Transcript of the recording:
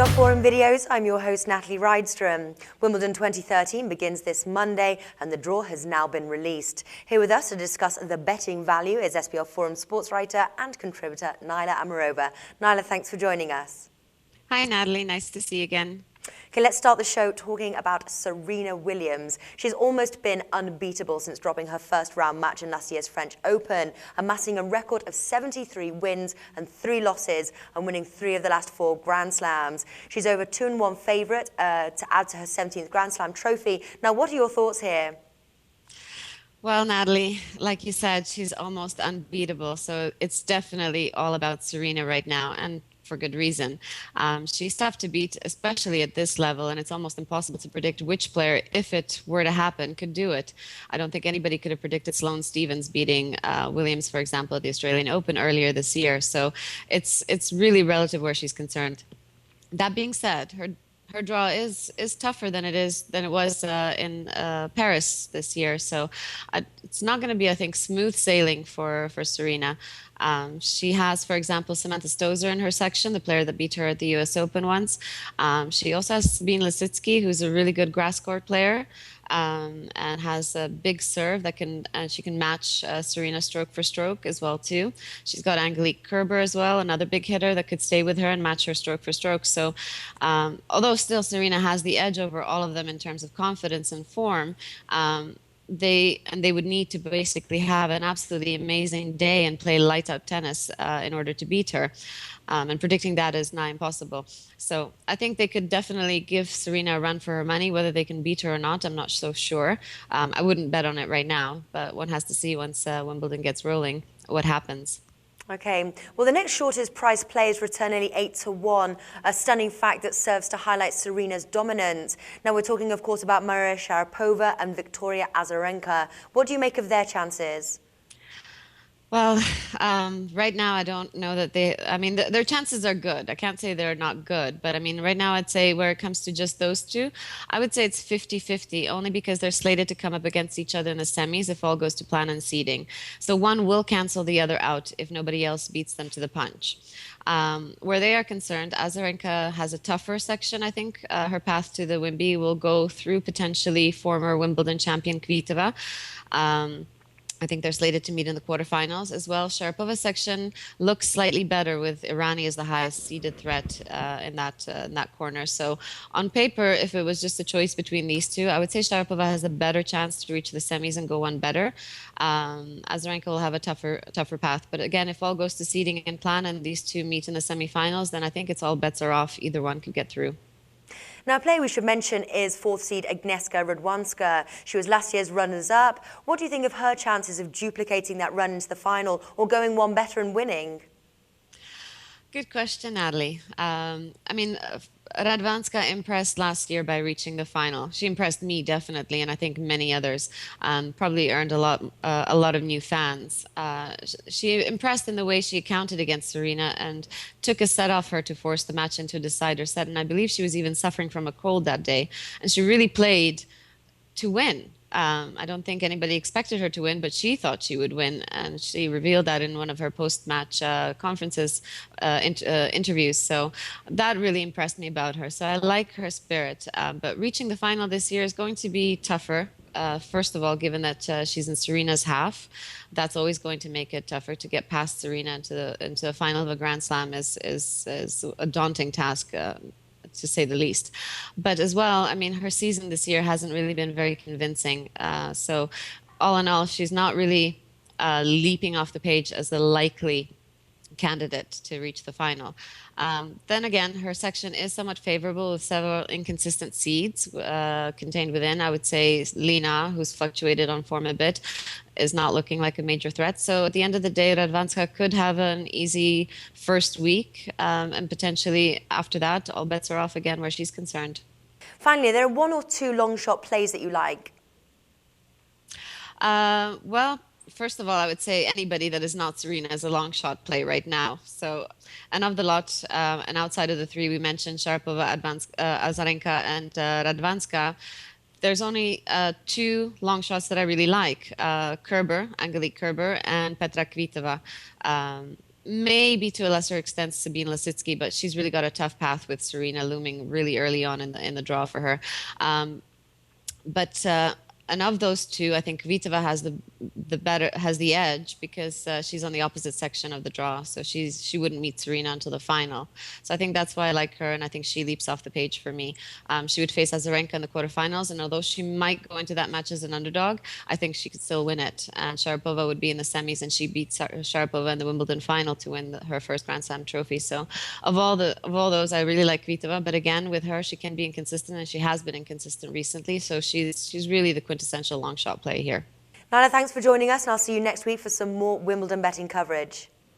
Forum videos, I'm your host Natalie Rydström. Wimbledon 2013 begins this Monday and the draw has now been released. Here with us to discuss the betting value is SBRForum sportswriter and contributor Nila Amerova. Nila, thanks for joining us. Hi Natalie, nice to see you again. Okay, let's start the show talking about Serena Williams. She's almost been unbeatable since dropping her first round match in last year's French Open, amassing a record of 73 wins and 3 losses and winning 3 of the last 4 Grand Slams. She's over 2-1 favourite to add to her 17th Grand Slam trophy. Now, what are your thoughts here? Well, Natalie, like you said, she's almost unbeatable. So it's definitely all about Serena right now, and for good reason. She's tough to beat, especially at this level, and it's almost impossible to predict which player, if it were to happen, could do it. I don't think anybody could have predicted Sloane Stephens beating Williams, for example, at the Australian Open earlier this year. So it's really relative where she's concerned. That being said, her draw is tougher than it was in Paris this year. So it's not going to be, I think, smooth sailing for Serena. She has, for example, Samantha Stosur in her section, the player that beat her at the US Open once. She also has Sabine Lisicki, who's a really good grass court player. And has a big serve that she can match Serena stroke for stroke as well too. She's got Angelique Kerber as well, another big hitter that could stay with her and match her stroke for stroke. So although still Serena has the edge over all of them in terms of confidence and form, they would need to basically have an absolutely amazing day and play lights out tennis in order to beat her. And predicting that is nigh impossible. So I think they could definitely give Serena a run for her money. Whether they can beat her or not, I'm not so sure. I wouldn't bet on it right now, but one has to see once Wimbledon gets rolling what happens. Okay, well, the next shortest price players return only 8-1, a stunning fact that serves to highlight Serena's dominance. Now, we're talking, of course, about Maria Sharapova and Victoria Azarenka. What do you make of their chances? Well, right now, I don't know that their chances are good. I can't say they're not good, but I mean, right now, I'd say where it comes to just those two, I would say it's 50-50, only because they're slated to come up against each other in the semis if all goes to plan and seeding. So one will cancel the other out if nobody else beats them to the punch. Where they are concerned, Azarenka has a tougher section, I think. Her path to the Wimby will go through potentially former Wimbledon champion Kvitova. I think they're slated to meet in the quarterfinals as well. Sharapova's section looks slightly better with Irani as the highest seeded threat in that corner. So on paper, if it was just a choice between these two, I would say Sharapova has a better chance to reach the semis and go one better. Azarenka will have a tougher path. But again, if all goes to seeding and plan and these two meet in the semifinals, then I think it's all bets are off. Either one could get through. Now, a player we should mention is 4th seed Agnieszka Radwanska. She was last year's runners-up. What do you think of her chances of duplicating that run into the final or going one better and winning? Good question, Natalie. Radwanska impressed last year by reaching the final. She impressed me definitely, and I think many others. Probably earned a lot of new fans. She impressed in the way she counted against Serena and took a set off her to force the match into a decider set. And I believe she was even suffering from a cold that day, and she really played to win. I don't think anybody expected her to win, but she thought she would win, and she revealed that in one of her post-match interviews. So that really impressed me about her. So I like her spirit. But reaching the final this year is going to be tougher. First of all, given that she's in Serena's half, that's always going to make it tougher. To get past Serena into the final of a Grand Slam is a daunting task. To say the least. But as well, I mean, her season this year hasn't really been very convincing. So all in all, she's not really leaping off the page as the likely candidate to reach the final. Then again, her section is somewhat favorable with several inconsistent seeds contained within. I would say Lina, who's fluctuated on form a bit, is not looking like a major threat. So at the end of the day, Radwanska could have an easy first week, and potentially after that, all bets are off again where she's concerned. Finally, there are 1 or 2 long shot plays that you like. Well, first of all, I would say anybody that is not Serena is a long shot play right now. So, and of the lot, and outside of the 3 we mentioned, Sharapova, Azarenka, and Radwanska, there's only 2 long shots that I really like: Angelique Kerber, and Petra Kvitova. maybe to a lesser extent Sabine Lisicki, but she's really got a tough path with Serena looming really early on in the draw for her. But and of those two, I think Kvitova has the edge because she's on the opposite section of the draw, so she wouldn't meet Serena until the final. So I think that's why I like her, and I think she leaps off the page for me. She would face Azarenka in the quarterfinals, and although she might go into that match as an underdog, I think she could still win it. And Sharapova would be in the semis, and she beat Sharapova in the Wimbledon final to win her first Grand Slam trophy. So of all those, I really like Kvitova, but again, with her, she can be inconsistent, and she has been inconsistent recently. So she's really the quintessential long shot play here. Nila, thanks for joining us, and I'll see you next week for some more Wimbledon betting coverage.